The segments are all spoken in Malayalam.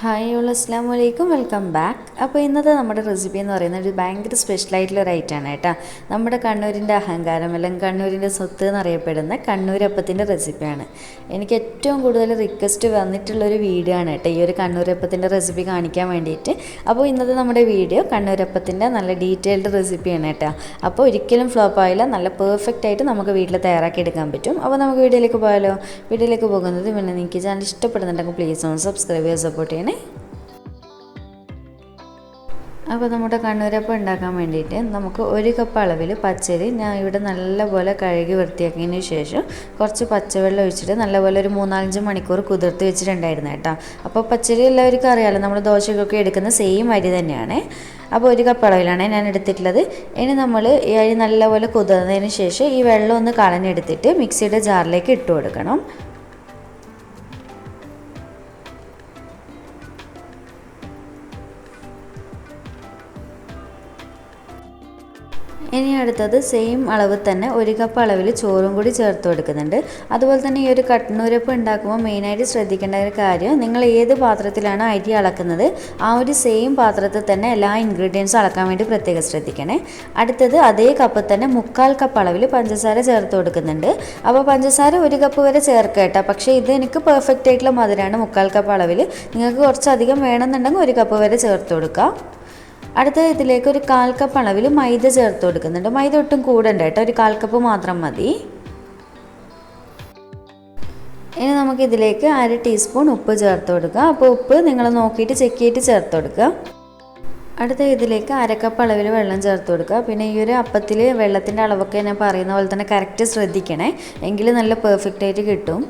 ഹായ് ഓൾ അസ്സലാമു അലൈക്കും, വെൽക്കം ബാക്ക്. അപ്പോൾ ഇന്നത്തെ നമ്മുടെ റെസിപ്പി എന്ന് പറയുന്നത് ഒരു ഭയങ്കര സ്പെഷ്യലായിട്ടുള്ളൊരു ഐറ്റമാണ് കേട്ടോ. നമ്മുടെ കണ്ണൂരിൻ്റെ അഹങ്കാരം അല്ലെങ്കിൽ കണ്ണൂരിൻ്റെ സ്വത്ത് എന്നറിയപ്പെടുന്ന കണ്ണൂരപ്പത്തിൻ്റെ റെസിപ്പിയാണ്. എനിക്ക് ഏറ്റവും കൂടുതൽ റിക്വസ്റ്റ് വന്നിട്ടുള്ളൊരു വീഡിയോ ആണ് കേട്ടോ ഈ ഒരു കണ്ണൂരപ്പത്തിൻ്റെ റെസിപ്പി കാണിക്കാൻ വേണ്ടിയിട്ട്. അപ്പോൾ ഇന്നത്തെ നമ്മുടെ വീഡിയോ കണ്ണൂരപ്പത്തിൻ്റെ നല്ല ഡീറ്റെയിൽഡ് റെസിപ്പിയാണ് കേട്ടോ. അപ്പോൾ ഒരിക്കലും ഫ്ലോപ്പ് ആയില്ല, നല്ല പെർഫെക്റ്റ് ആയിട്ട് നമുക്ക് വീട്ടിൽ തയ്യാറാക്കി എടുക്കാൻ പറ്റും. അപ്പോൾ നമുക്ക് വീഡിയോയിലേക്ക് പോയാലോ? വീഡിയോയിലേക്ക് പോകുന്നത് പിന്നെ നിങ്ങൾക്ക് ചാനൽ ഇഷ്ടപ്പെടുന്നുണ്ടെങ്കിൽ പ്ലീസ് ഒന്ന് സബ്സ്ക്രൈബ് ചെയ്ത് സപ്പോർട്ട് ചെയ്യണേ. അപ്പോൾ നമ്മുടെ കണ്ണൂരപ്പം ഉണ്ടാക്കാൻ വേണ്ടിയിട്ട് നമുക്ക് 1 കപ്പ് അളവിൽ പച്ചരി ഞാൻ ഇവിടെ നല്ലപോലെ കഴുകി വൃത്തിയാക്കിയതിന് ശേഷം കുറച്ച് പച്ചവെള്ളം ഒഴിച്ചിട്ട് നല്ലപോലെ ഒരു 3-5 മണിക്കൂർ കുതിർത്ത് വെച്ചിട്ടുണ്ടായിരുന്നു കേട്ടോ. അപ്പോൾ പച്ചരി എല്ലാവർക്കും അറിയാമല്ലോ, നമ്മൾ ദോശക്കൊക്കെ എടുക്കുന്ന സെയിം അരി തന്നെയാണ്. അപ്പോൾ 1 കപ്പ് അളവിലാണ് ഞാൻ എടുത്തിട്ടുള്ളത്. ഇനി നമ്മൾ ഈ അരി നല്ലപോലെ കുതിർന്നതിന് ശേഷം ഈ വെള്ളം ഒന്ന് കളഞ്ഞെടുത്തിട്ട് മിക്സിയുടെ ജാറിലേക്ക് ഇട്ട് കൊടുക്കണം. ഇനി അടുത്തത് സെയിം അളവ് തന്നെ 1 കപ്പ് അളവിൽ ചോറും കൂടി ചേർത്ത് കൊടുക്കുന്നുണ്ട്. അതുപോലെ തന്നെ ഈ ഒരു കണ്ണൂരപ്പം ഉണ്ടാക്കുമ്പോൾ മെയിനായിട്ട് ശ്രദ്ധിക്കേണ്ട ഒരു കാര്യം, നിങ്ങൾ ഏത് പാത്രത്തിലാണ് അരി അളക്കുന്നത് ആ ഒരു സെയിം പാത്രത്തിൽ തന്നെ എല്ലാ ഇൻഗ്രീഡിയൻസും അളക്കാൻ വേണ്ടി പ്രത്യേകം ശ്രദ്ധിക്കണേ. അടുത്തത് അതേ കപ്പ് തന്നെ 1/4 കപ്പ് അളവിൽ പഞ്ചസാര ചേർത്ത് കൊടുക്കുന്നുണ്ട്. അപ്പോൾ പഞ്ചസാര 1 കപ്പ് വരെ ചേർക്കുക കേട്ടോ. പക്ഷേ ഇത് എനിക്ക് പെർഫെക്റ്റ് ആയിട്ടുള്ള മധുരമാണ് 1/4 കപ്പ് അളവിൽ. നിങ്ങൾക്ക് കുറച്ചധികം വേണമെന്നുണ്ടെങ്കിൽ 1 കപ്പ് വരെ ചേർത്ത് കൊടുക്കുക. അടുത്ത ഇതിലേക്ക് ഒരു 1/4 കപ്പ് അളവിൽ മൈദ ചേർത്ത് കൊടുക്കുന്നുണ്ട്. മൈദ ഒട്ടും കൂടണ്ട കേട്ടോ, ഒരു 1/4 കപ്പ് മാത്രം മതി. ഇനി നമുക്കിതിലേക്ക് 1/2 ടീസ്പൂൺ ഉപ്പ് ചേർത്ത് കൊടുക്കുക. അപ്പോൾ ഉപ്പ് നിങ്ങൾ നോക്കിയിട്ട് ചെക്ക് ചെയ്തിട്ട് ചേർത്ത് കൊടുക്കുക. അടുത്ത ഇതിലേക്ക് 1/2 കപ്പ് അളവിൽ വെള്ളം ചേർത്ത് കൊടുക്കുക. പിന്നെ ഈ ഒരു അപ്പത്തിൽ വെള്ളത്തിൻ്റെ അളവൊക്കെ ഞാൻ പറയുന്ന പോലെ തന്നെ കറക്റ്റ് ശ്രദ്ധിക്കണേ, എങ്കിൽ നല്ല പെർഫെക്റ്റ് ആയിട്ട് കിട്ടും.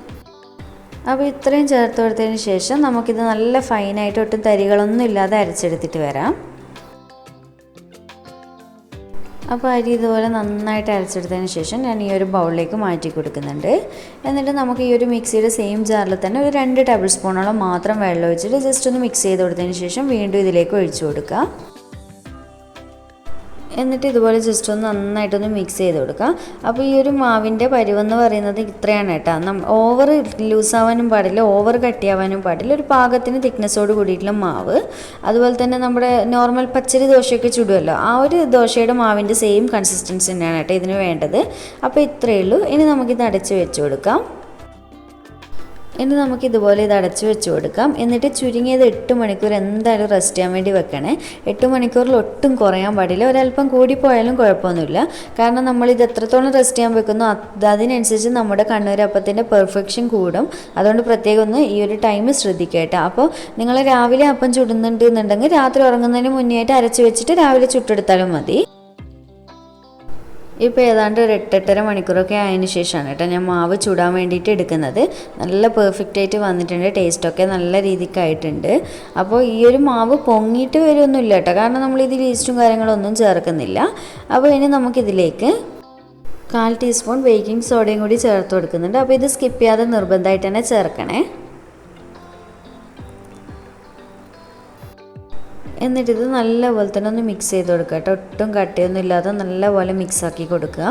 അപ്പോൾ ഇത്രയും ചേർത്ത് കൊടുത്തതിന് ശേഷം നമുക്കിത് നല്ല ഫൈനായിട്ട് ഒട്ടും തരികളൊന്നും ഇല്ലാതെ അരച്ചെടുത്തിട്ട് വരാം. അപ്പോൾ അരി ഇതുപോലെ നന്നായിട്ട് അരച്ചെടുത്തതിന് ശേഷം ഞാൻ ഈ ഒരു ബൗളിലേക്ക് മാറ്റി കൊടുക്കുന്നുണ്ട്. എന്നിട്ട് നമുക്ക് ഈ ഒരു മിക്സിയുടെ സെയിം ജാറിൽ തന്നെ ഒരു 2 ടേബിൾ സ്പൂണോളം മാത്രം വെള്ളം ഒഴിച്ചിട്ട് ജസ്റ്റ് ഒന്ന് മിക്സ് ചെയ്ത് കൊടുത്തതിന് ശേഷം വീണ്ടും ഇതിലേക്ക് ഒഴിച്ചു കൊടുക്കുക. എന്നിട്ട് ഇതുപോലെ ജസ്റ്റ് ഒന്ന് നന്നായിട്ടൊന്ന് മിക്സ് ചെയ്ത് കൊടുക്കുക. അപ്പോൾ ഈ ഒരു മാവിൻ്റെ പരുവെന്ന് പറയുന്നത് ഇത്രയാണ് കേട്ടോ. ഓവർ ലൂസാവാനും പാടില്ല, ഓവർ കട്ടിയാവാനും പാടില്ല, ഒരു പാകത്തിന് തിക്നെസ്സോട് കൂടിയിട്ടുള്ള മാവ്. അതുപോലെ തന്നെ നമ്മുടെ നോർമൽ പച്ചരി ദോശയൊക്കെ ചുടുമല്ലോ, ആ ഒരു ദോശയുടെ മാവിൻ്റെ സെയിം കൺസിസ്റ്റൻസി തന്നെയാണ് കേട്ടോ ഇതിന് വേണ്ടത്. അപ്പോൾ ഇത്രയേ ഉള്ളൂ. ഇനി നമുക്കിത് അടച്ച് വെച്ച് കൊടുക്കാം. ഇനി നമുക്കിതുപോലെ ഇത് അടച്ച് വെച്ച് കൊടുക്കാം. എന്നിട്ട് ചുരുങ്ങിയത് 8 മണിക്കൂർ എന്തായാലും റെസ്റ്റ് ചെയ്യാൻ വേണ്ടി വെക്കണേ. 8 മണിക്കൂറിൽ ഒട്ടും കുറയാൻ പാടില്ല, ഒരല്പം കൂടിപ്പോയാലും കുഴപ്പമൊന്നുമില്ല. കാരണം നമ്മളിത് എത്രത്തോളം റെസ്റ്റ് ചെയ്യാൻ വെക്കുന്നു അതിനനുസരിച്ച് നമ്മുടെ കണ്ണൂരപ്പത്തിൻ്റെ പെർഫെക്ഷൻ കൂടും. അതുകൊണ്ട് പ്രത്യേകം ഒന്ന് ഈ ഒരു ടൈം ശ്രദ്ധിക്കുക കേട്ടോ. അപ്പോൾ നിങ്ങൾ രാവിലെ അപ്പം ചുടുന്നുണ്ട് എന്നുണ്ടെങ്കിൽ രാത്രി ഉറങ്ങുന്നതിന് മുന്നേ ആയിട്ട് അരച്ച് വെച്ചിട്ട് രാവിലെ ചുട്ടെടുത്താലും മതി. ഇപ്പോൾ ഏതാണ്ട് ഒരു 8-8.5 മണിക്കൂറൊക്കെ ആയതിനു ശേഷമാണ് കേട്ടോ ഞാൻ മാവ് ചുടാൻ വേണ്ടിയിട്ട് എടുക്കുന്നത്. നല്ല പെർഫെക്റ്റ് ആയിട്ട് വന്നിട്ടുണ്ട്, ടേസ്റ്റൊക്കെ നല്ല രീതിക്കായിട്ടുണ്ട്. അപ്പോൾ ഈ ഒരു മാവ് പൊങ്ങിയിട്ട് വരുമൊന്നുമില്ല കേട്ടോ, കാരണം നമ്മളിതിൽ ഈസ്റ്റും കാര്യങ്ങളൊന്നും ചേർക്കുന്നില്ല. അപ്പോൾ ഇനി നമുക്കിതിലേക്ക് 1/4 ടീസ്പൂൺ ബേക്കിംഗ് സോഡയും കൂടി ചേർത്ത് കൊടുക്കുന്നുണ്ട്. അപ്പോൾ ഇത് സ്കിപ്പ് ചെയ്യാതെ നിർബന്ധമായിട്ട് തന്നെ ചേർക്കണേ. എന്നിട്ടിത് നല്ലപോലെ തന്നെ ഒന്ന് മിക്സ് ചെയ്ത് കൊടുക്കുക കേട്ടോ. ഒട്ടും കട്ടിയൊന്നും ഇല്ലാതെ നല്ലപോലെ മിക്സാക്കി കൊടുക്കുക.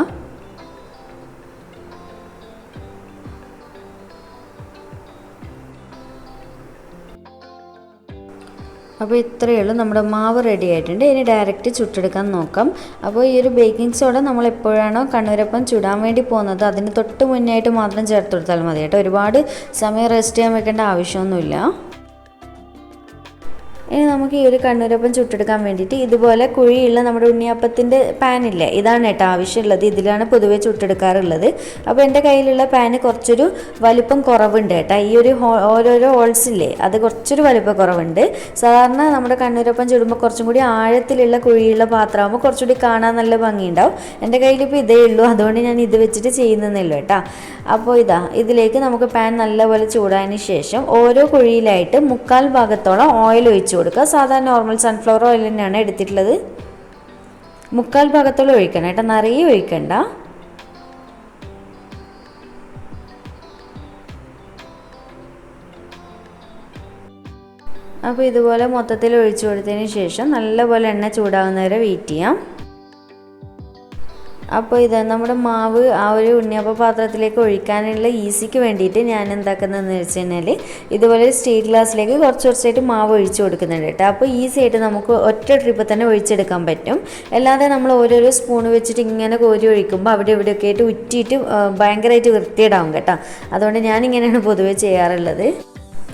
അപ്പോൾ ഇത്രയേ ഉള്ളൂ, നമ്മുടെ മാവ് റെഡി ആയിട്ടുണ്ട്. ഇനി ഡയറക്റ്റ് ചുട്ടെടുക്കാൻ നോക്കാം. അപ്പോൾ ഈ ഒരു ബേക്കിംഗ് സോഡ നമ്മൾ എപ്പോഴാണോ കണ്ണൂരപ്പം ചുടാൻ വേണ്ടി പോകുന്നത് അതിന് തൊട്ട് മുന്നായിട്ട് മാത്രം ചേർത്ത് കൊടുത്താൽ മതി കേട്ടോ. ഒരുപാട് സമയം റെസ്റ്റ് ചെയ്യാൻ വെക്കേണ്ട ആവശ്യമൊന്നുമില്ല. ഇനി നമുക്ക് ഈ ഒരു കണ്ണൂരപ്പം ചുട്ടെടുക്കാൻ വേണ്ടിയിട്ട് ഇതുപോലെ കുഴിയുള്ള നമ്മുടെ ഉണ്ണിയപ്പത്തിൻ്റെ പാനില്ലേ, ഇതാണ് കേട്ടോ ആവശ്യമുള്ളത്. ഇതിലാണ് പൊതുവെ ചുട്ടെടുക്കാറുള്ളത്. അപ്പോൾ എൻ്റെ കയ്യിലുള്ള പാന് കുറച്ചൊരു വലിപ്പം കുറവുണ്ട് കേട്ടോ. ഈ ഒരു ഓരോരോ ഹോൾസില്ലേ അത് കുറച്ചൊരു വലിപ്പം കുറവുണ്ട്. സാധാരണ നമ്മുടെ കണ്ണൂരപ്പം ചുടുമ്പോൾ കുറച്ചും കൂടി ആഴത്തിലുള്ള കുഴിയുള്ള പാത്രമാകുമ്പോൾ കുറച്ചുകൂടി കാണാൻ നല്ല ഭംഗിയുണ്ടാവും. എൻ്റെ കയ്യിലിപ്പോൾ ഇതേ ഉള്ളൂ, അതുകൊണ്ട് ഞാൻ ഇത് വെച്ചിട്ട് ചെയ്യുന്നതല്ലോ കേട്ടോ. അപ്പോൾ ഇതിലേക്ക് നമുക്ക് പാൻ നല്ലപോലെ ചൂടായതിന് ശേഷം ഓരോ കുഴിയിലായിട്ട് 1/4 ഭാഗത്തോളം ഓയിൽ ഒഴിച്ചു കൊടുക്കുക. സാധാരണ നോർമൽ സൺഫ്ലവർ ഓയിൽ തന്നെയാണ് എടുത്തിട്ടുള്ളത്. 1/4 ഭാഗത്തോളം ഒഴിക്കണം കേട്ടോ, നിറയെ ഒഴിക്കണ്ട. അപ്പോൾ ഇതുപോലെ മൊത്തത്തിൽ ഒഴിച്ചു കൊടുത്തതിന് ശേഷം നല്ലപോലെ എണ്ണ ചൂടാവുന്നവരെ വെയിറ്റ് ചെയ്യാം. അപ്പോൾ ഇത് നമ്മുടെ മാവ് ആ ഒരു ഉണ്ണിയപ്പ പാത്രത്തിലേക്ക് ഒഴിക്കാനുള്ള ഈസിക്ക് വേണ്ടിയിട്ട് ഞാൻ എന്താക്കുന്നതെന്ന് വെച്ച് കഴിഞ്ഞാൽ ഇതുപോലെ സ്റ്റീൽ ഗ്ലാസ്സിലേക്ക് കുറച്ച് കുറച്ചായിട്ട് മാവ് ഒഴിച്ച് കൊടുക്കുന്നുണ്ട് കേട്ടോ. അപ്പോൾ ഈസി ആയിട്ട് നമുക്ക് ഒറ്റ ട്രിപ്പ് തന്നെ ഒഴിച്ചെടുക്കാൻ പറ്റും. അല്ലാതെ നമ്മൾ ഓരോരോ സ്പൂൺ വെച്ചിട്ട് ഇങ്ങനെ കോരി ഒഴിക്കുമ്പോൾ അവിടെ ഇവിടെയൊക്കെ ആയിട്ട് ഉറ്റിയിട്ട് ഭയങ്കരമായിട്ട് വൃത്തിയിടാവും കേട്ടോ. അതുകൊണ്ട് ഞാനിങ്ങനെയാണ് പൊതുവേ ചെയ്യാറുള്ളത്.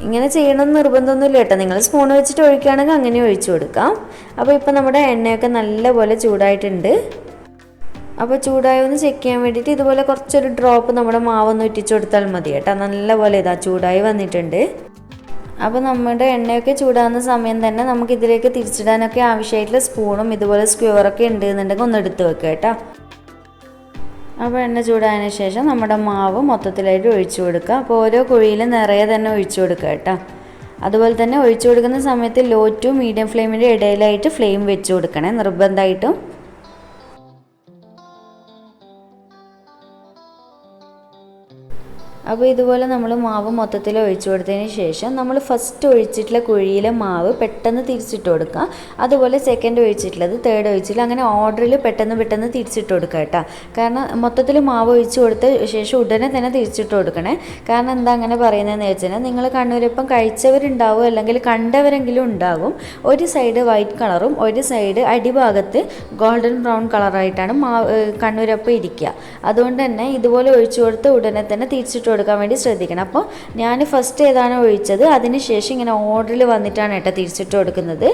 ഇങ്ങനെ ചെയ്യണമെന്ന് നിർബന്ധമൊന്നുമില്ല കേട്ടോ. നിങ്ങൾ സ്പൂൺ വെച്ചിട്ട് ഒഴിക്കുകയാണെങ്കിൽ അങ്ങനെ ഒഴിച്ചു കൊടുക്കാം. അപ്പോൾ ഇപ്പോൾ നമ്മുടെ എണ്ണയൊക്കെ നല്ലപോലെ ചൂടായിട്ടുണ്ട്. അപ്പോൾ ചൂടായി ഒന്ന് ചെക്ക് ചെയ്യാൻ വേണ്ടിയിട്ട് ഇതുപോലെ കുറച്ചൊരു ഡ്രോപ്പ് നമ്മുടെ മാവൊന്ന് ഇറ്റിച്ചു കൊടുത്താൽ മതി കേട്ടോ. നല്ലപോലെ ഇതാ ചൂടായി വന്നിട്ടുണ്ട്. അപ്പോൾ നമ്മുടെ എണ്ണയൊക്കെ ചൂടാകുന്ന സമയം തന്നെ നമുക്കിതിലേക്ക് തിരിച്ചിടാനൊക്കെ ആവശ്യമായിട്ടുള്ള സ്പൂണും ഇതുപോലെ സ്ക്വയറൊക്കെ ഉണ്ട് എന്നുണ്ടെങ്കിൽ ഒന്ന് എടുത്ത് വെക്കുക കേട്ടോ. അപ്പോൾ എണ്ണ ചൂടായതിന് ശേഷം നമ്മുടെ മാവ് മൊത്തത്തിലായിട്ട് ഒഴിച്ചു കൊടുക്കുക. അപ്പോൾ ഓരോ കുഴിയിലും നിറയെ തന്നെ ഒഴിച്ചു കൊടുക്കുക കേട്ടോ. അതുപോലെ തന്നെ ഒഴിച്ചു കൊടുക്കുന്ന സമയത്ത് ലോ ടു മീഡിയം ഫ്ലെയിമിൻ്റെ ഇടയിലായിട്ട് ഫ്ലെയിം വെച്ച് കൊടുക്കണേ നിർബന്ധമായിട്ടും. അപ്പോൾ ഇതുപോലെ നമ്മൾ മാവ് മൊത്തത്തിൽ ഒഴിച്ചു കൊടുത്തതിന് ശേഷം നമ്മൾ ഫസ്റ്റ് ഒഴിച്ചിട്ടുള്ള കുഴിയിലെ മാവ് പെട്ടെന്ന് തിരിച്ചിട്ട് കൊടുക്കുക. അതുപോലെ സെക്കൻഡ് ഒഴിച്ചിട്ടുള്ളത്, തേർഡ് ഒഴിച്ചിട്ടുള്ള, അങ്ങനെ ഓർഡറിൽ പെട്ടെന്ന് തിരിച്ചിട്ട് കൊടുക്കുക കേട്ടോ. കാരണം മൊത്തത്തിൽ മാവ് ഒഴിച്ചു കൊടുത്ത ശേഷം ഉടനെ തന്നെ തിരിച്ചിട്ട് കൊടുക്കണേ. കാരണം എന്താ അങ്ങനെ പറയുന്നതെന്ന് വെച്ചാൽ നിങ്ങൾ കണ്ണൂരപ്പം കഴിച്ചവരുണ്ടാവും, അല്ലെങ്കിൽ കണ്ടവരെങ്കിലും ഉണ്ടാകും. ഒരു സൈഡ് വൈറ്റ് കളറും ഒരു സൈഡ് അടിഭാഗത്ത് ഗോൾഡൻ ബ്രൗൺ കളറായിട്ടാണ് കണ്ണൂരപ്പം ഇരിക്കുക. അതുകൊണ്ട് തന്നെ ഇതുപോലെ ഒഴിച്ചു കൊടുത്ത് ഉടനെ തന്നെ തിരിച്ചിട്ട് കൊടുക്കാൻ വേണ്ടി ശ്രദ്ധിക്കണം. അപ്പോൾ ഞാൻ ഫസ്റ്റ് ഏതാണ് ഒഴിച്ചത് അതിന് ശേഷം ഇങ്ങനെ ഓർഡറിൽ വന്നിട്ടാണ് കേട്ടോ തിരിച്ചിട്ട് കൊടുക്കുന്നത്.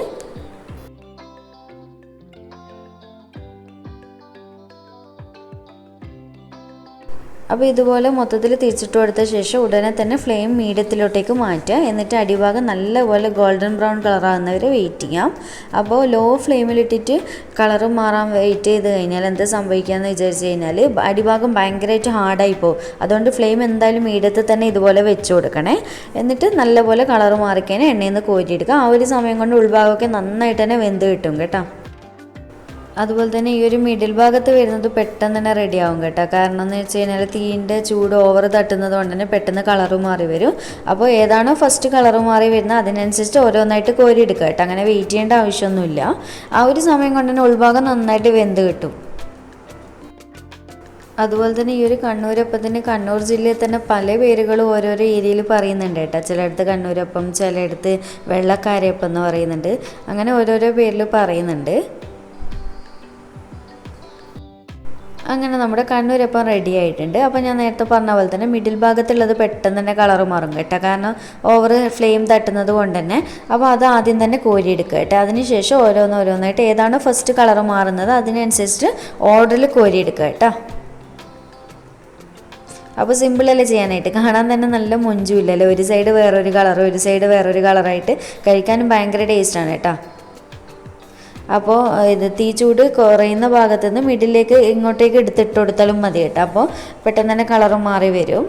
അപ്പോൾ ഇതുപോലെ മൊത്തത്തിൽ തിരിച്ചിട്ട് കൊടുത്ത ശേഷം ഉടനെ തന്നെ ഫ്ലെയിം മീഡിയത്തിലോട്ടേക്ക് മാറ്റുക. എന്നിട്ട് അടിഭാഗം നല്ലപോലെ ഗോൾഡൻ ബ്രൗൺ കളറാകുന്നവരെ വെയിറ്റ് ചെയ്യാം. അപ്പോൾ ലോ ഫ്ലെയിമിലിട്ടിട്ട് കളറ് മാറാൻ വെയിറ്റ് ചെയ്ത് കഴിഞ്ഞാൽ എന്താ സംഭവിക്കുകയെന്ന് വിചാരിച്ച് കഴിഞ്ഞാൽ അടിഭാഗം ഭയങ്കരമായിട്ട് ഹാർഡായി പോകും. അതുകൊണ്ട് ഫ്ലെയിം എന്തായാലും മീഡിയത്തിൽ തന്നെ ഇതുപോലെ വെച്ച് കൊടുക്കണേ. എന്നിട്ട് നല്ലപോലെ കളറ് മാറിക്കഴിഞ്ഞാൽ എണ്ണയിൽ നിന്ന് കോരിയെടുക്കുക. ആ ഒരു സമയം കൊണ്ട് ഉൾഭാഗമൊക്കെ നന്നായിട്ട് തന്നെ വെന്ത് കിട്ടും കേട്ടോ. അതുപോലെ തന്നെ ഈ ഒരു മിഡിൽ ഭാഗത്ത് വരുന്നത് പെട്ടെന്ന് തന്നെ റെഡിയാവും കേട്ടോ. കാരണം എന്ന് വെച്ച് കഴിഞ്ഞാൽ തീൻ്റെ ചൂട് ഓവർ തട്ടുന്നത് കൊണ്ട് തന്നെ പെട്ടെന്ന് കളറ് മാറി വരും. അപ്പോൾ ഏതാണോ ഫസ്റ്റ് കളറ് മാറി വരുന്നത് അതിനനുസരിച്ച് ഓരോന്നായിട്ട് കോരി എടുക്കുക കേട്ടോ. അങ്ങനെ വെയിറ്റ് ചെയ്യേണ്ട ആവശ്യമൊന്നുമില്ല. ആ ഒരു സമയം കൊണ്ട് തന്നെ ഉൾഭാഗം നന്നായിട്ട് വെന്ത് കിട്ടും. അതുപോലെ തന്നെ ഈ ഒരു കണ്ണൂരപ്പത്തിന് കണ്ണൂർ ജില്ലയിൽ തന്നെ പല പേരുകളും ഓരോരോ ഏരിയയിൽ പറയുന്നുണ്ട് കേട്ടോ. ചിലയിടത്ത് കണ്ണൂരപ്പം, ചിലയിടത്ത് വെള്ളക്കാരയപ്പം എന്ന് പറയുന്നുണ്ട്. അങ്ങനെ ഓരോരോ പേരിൽ പറയുന്നുണ്ട്. അങ്ങനെ നമ്മുടെ കണ്ണൂരപ്പം റെഡി ആയിട്ടുണ്ട്. അപ്പോൾ ഞാൻ നേരത്തെ പറഞ്ഞ പോലെ തന്നെ മിഡിൽ ഭാഗത്തുള്ളത് പെട്ടെന്ന് തന്നെ കളറ് മാറും കേട്ടോ. കാരണം ഓവർ ഫ്ലെയിം തട്ടുന്നത് കൊണ്ട് തന്നെ. അപ്പോൾ അത് ആദ്യം തന്നെ കോരിയെടുക്കുക കേട്ടോ. അതിനുശേഷം ഓരോന്നായിട്ട് ഏതാണോ ഫസ്റ്റ് കളറ് മാറുന്നത് അതിനനുസരിച്ച് ഓർഡറിൽ കോരിയെടുക്കുക കേട്ടോ. അപ്പോൾ സിമ്പിളല്ലേ ചെയ്യാനായിട്ട്. കാണാൻ തന്നെ നല്ല മൊഞ്ചുമില്ലല്ലോ. ഒരു സൈഡ് വേറൊരു കളറ്, ഒരു സൈഡ് വേറൊരു കളറായിട്ട് കഴിക്കാനും ഭയങ്കര ടേസ്റ്റാണ് കേട്ടോ. അപ്പോൾ ഇത് തീ ചൂട് കുറയുന്ന ഭാഗത്തു നിന്ന് മിഡിലേക്ക് ഇങ്ങോട്ടേക്ക് എടുത്തിട്ട് കൊടുത്താലും മതി കേട്ടോ. അപ്പോൾ പെട്ടെന്ന് തന്നെ കളറ് മാറി വരും.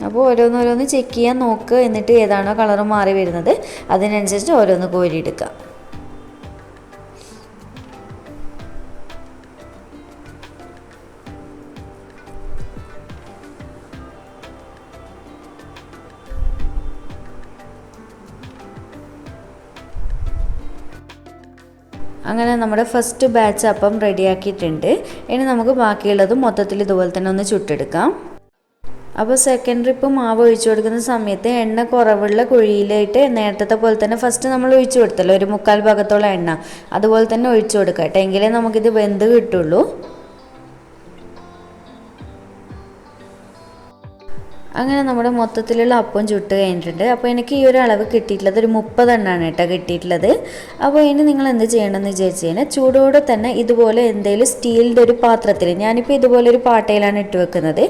അപ്പോൾ ഓരോന്നോരോന്ന് ചെക്ക് ചെയ്യാൻ നോക്കുക. എന്നിട്ട് ഏതാണോ കളറ് മാറി വരുന്നത് അതിനനുസരിച്ച് ഓരോന്ന് കോരിയെടുക്കുക. അങ്ങനെ നമ്മുടെ ഫസ്റ്റ് ബാച്ച് അപ്പം റെഡിയാക്കിയിട്ടുണ്ട്. ഇനി നമുക്ക് ബാക്കിയുള്ളത് മൊത്തത്തിൽ ഇതുപോലെ തന്നെ ഒന്ന് ചുട്ടെടുക്കാം. അപ്പോൾ സെക്കൻഡ് ട്രിപ്പ് മാവ് ഒഴിച്ചു കൊടുക്കുന്ന സമയത്ത് എണ്ണ കുറവുള്ള കുഴിയിലായിട്ട് നേരത്തെ പോലെ തന്നെ ഫസ്റ്റ് നമ്മൾ ഒഴിച്ചു കൊടുത്തല്ലോ ഒരു 3/4 ഭാഗത്തോളം എണ്ണ, അതുപോലെ തന്നെ ഒഴിച്ചു കൊടുക്കാം കേട്ടോ. എങ്കിലേ നമുക്കിത് വെന്ത് കിട്ടുള്ളൂ. അങ്ങനെ നമ്മുടെ മൊത്തത്തിലുള്ള അപ്പം ചുട്ട് കഴിഞ്ഞിട്ടുണ്ട്. അപ്പോൾ എനിക്ക് ഈ ഒരു അളവ് കിട്ടിയിട്ടുള്ളത് ഒരു 30 എണ്ണമാണ് കേട്ടോ കിട്ടിയിട്ടുള്ളത്. അപ്പോൾ ഇനി നിങ്ങൾ എന്ത് ചെയ്യണമെന്ന് വിചാരിച്ച് കഴിഞ്ഞാൽ ചൂടോടെ തന്നെ ഇതുപോലെ എന്തെങ്കിലും സ്റ്റീലിൻ്റെ ഒരു പാത്രത്തിൽ, ഞാനിപ്പോൾ ഇതുപോലെ ഒരു പാട്ടയിലാണ് ഇട്ട് വെക്കുന്നത്,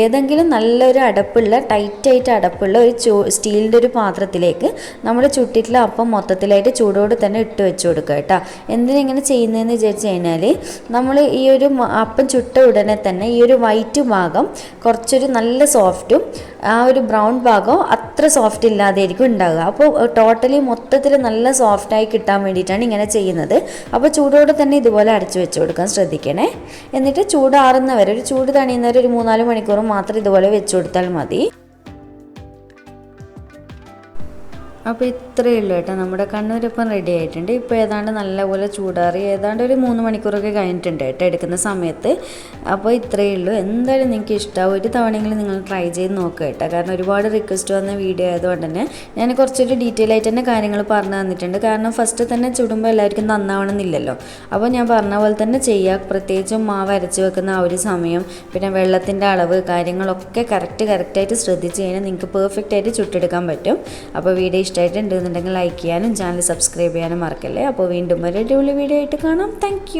ഏതെങ്കിലും നല്ലൊരു അടപ്പുള്ള ടൈറ്റായിട്ട് അടപ്പുള്ള ഒരു സ്റ്റീലിൻ്റെ ഒരു പാത്രത്തിലേക്ക് നമ്മൾ ചുട്ടിട്ടുള്ള അപ്പം മൊത്തത്തിലായിട്ട് ചൂടോടെ തന്നെ ഇട്ട് വെച്ച് കൊടുക്കുക കേട്ടോ. എന്തിനിങ്ങനെ ചെയ്യുന്നതെന്ന് വിചാരിച്ച് കഴിഞ്ഞാൽ നമ്മൾ ഈ ഒരു അപ്പം ചുട്ട ഉടനെ തന്നെ ഈ ഒരു വൈറ്റ് ഭാഗം കുറച്ചൊരു നല്ല സോഫ്റ്റും ആ ഒരു ബ്രൗൺ ഭാഗം അത്ര സോഫ്റ്റ് ഇല്ലാതെയായിരിക്കും ഉണ്ടാകുക. അപ്പോൾ ടോട്ടലി മൊത്തത്തിൽ നല്ല സോഫ്റ്റായി കിട്ടാൻ വേണ്ടിയിട്ടാണ് ഇങ്ങനെ ചെയ്യുന്നത്. അപ്പോൾ ചൂടോടെ തന്നെ ഇതുപോലെ അടച്ചു വെച്ച് കൊടുക്കാൻ ശ്രദ്ധിക്കണേ. എന്നിട്ട് ചൂടാറുന്നവരെ, ഒരു ചൂട് തണിയുന്നവരെ ഒരു 3-4 മണിക്കൂർ മാത്രം ഇതുപോലെ വെച്ച് കൊടുത്താൽ മതി. അപ്പോൾ ഇത്രയേ ഉള്ളൂ കേട്ടോ, നമ്മുടെ കണ്ണൂരപ്പം റെഡി ആയിട്ടുണ്ട്. ഇപ്പോൾ ഏതാണ്ട് നല്ലപോലെ ചൂടാറി ഏതാണ്ട് ഒരു 3 മണിക്കൂറൊക്കെ കഴിഞ്ഞിട്ടുണ്ട് കേട്ടോ എടുക്കുന്ന സമയത്ത്. അപ്പോൾ ഇത്രയേ ഉള്ളൂ. എന്തായാലും നിങ്ങൾക്ക് ഇഷ്ടമാവും, ഒരു തവണയെങ്കിലും നിങ്ങൾ ട്രൈ ചെയ്ത് നോക്കുക കേട്ടോ. കാരണം ഒരുപാട് റിക്വസ്റ്റ് വന്ന വീഡിയോ ആയതുകൊണ്ട് തന്നെ ഞാൻ കുറച്ചൊരു ഡീറ്റെയിൽ ആയിട്ട് തന്നെ കാര്യങ്ങൾ പറഞ്ഞു തന്നിട്ടുണ്ട്. കാരണം ഫസ്റ്റ് തന്നെ ചുടുമ്പോൾ എല്ലാവർക്കും നന്നാവണമെന്നില്ലല്ലോ. അപ്പോൾ ഞാൻ പറഞ്ഞ പോലെ തന്നെ ചെയ്യുക. പ്രത്യേകിച്ചും മാവ് അരച്ച് വെക്കുന്ന ആ ഒരു സമയം, പിന്നെ വെള്ളത്തിൻ്റെ അളവ് കാര്യങ്ങളൊക്കെ കറക്റ്റായിട്ട് ശ്രദ്ധിച്ച് കഴിഞ്ഞാൽ നിങ്ങൾക്ക് പെർഫെക്റ്റ് ആയിട്ട് ചുട്ടെടുക്കാൻ പറ്റും. അപ്പോൾ വീഡിയോ ഇഷ്ടമായിട്ടുണ്ടെന്നുണ്ടെങ്കിൽ ലൈക്ക് ചെയ്യാനും ചാനൽ സബ്സ്ക്രൈബ് ചെയ്യാനും മറക്കല്ലേ. അപ്പോൾ വീണ്ടും ഒരു അടിപൊളി വീഡിയോ ആയിട്ട് കാണാം. താങ്ക്